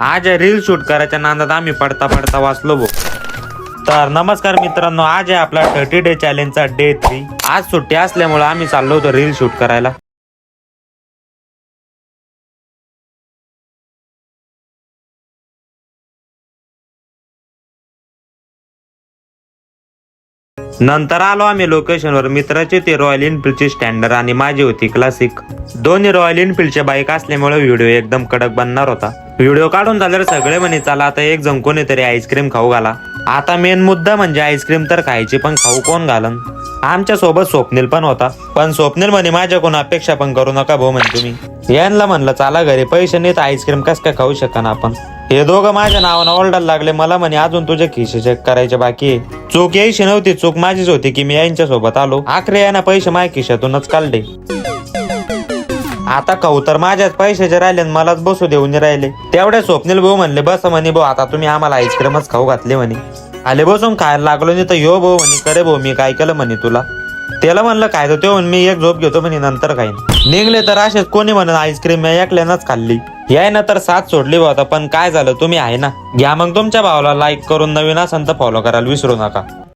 आज reel shoot करायच्या नादात आम्ही पडता पडता वाचलो भो. तर नमस्कार मित्रांनो, आज आहे आपला 30 डे चॅलेंजचा डे 3. आज सुट्टी असल्यामुळे आम्ही चाललो होतो रील शूट करायला. नंतर आलो आम्ही लोकेशनवर. मित्राची ती रॉयल एनफिल्डची स्टँडर्ड आणि माझी होती क्लासिक. दोन्ही रॉयल एनफिल्डच्या बाईक असल्यामुळे व्हिडिओ एकदम कडक बनणार होता. व्हिडिओ काढून झाल्यावर सगळे म्हणे चला आता एक जण कोणीतरी आईस्क्रीम खाऊ घाला. आता मेन मुद्दा म्हणजे आईस्क्रीम तर खायची, पण खाऊ कोण घालन. आमच्या सोबत स्वप्नील पण होता, पण स्वप्नील म्हणे माझ्याकडून अपेक्षा पण करू नका भाऊ म्हणे तुम्ही. यांना म्हणलं चला घरी, पैसे नाही तर आईस्क्रीम कस काय खाऊ शकन आपण. हे दोघं माझ्या नावानं ओरडायला लागले. मला म्हणे अजून तुझे खिशे चेक करायचे बाकी आहे. चूक यायची नव्हती, चूक माझीच होती की मी यांच्या सोबत आलो. आखरे यांना पैसे माझ्या खिशातूनच काढले. आता खाऊ तर माझ्याच पैशाचे राहिले, मलाच बसू देऊन राहिले. तेवढ्या स्वप्नील भाऊ म्हणले बस म्हणे भाऊ आता तुम्ही आम्हाला आईस्क्रीमच खाऊ घातले म्हणे. आले बसून खायला लागलो. नाही तर यो भाऊ म्हणे करे भाऊ मी काय केलं म्हणे तुला. त्याला म्हणलं काय तर ते म्हणे मी एक झोप घेतो म्हणे नंतर खाईन. निघले तर असेच कोणी म्हणून आईस्क्रीम मी एकल्यानंच खाल्ली. याय ना तर साथ सोडली भाऊ. पण काय झालं तुम्ही आहे ना, घ्या मग तुमच्या भावाला लाईक करून, नवीन असेल तर फॉलो करायला विसरू नका.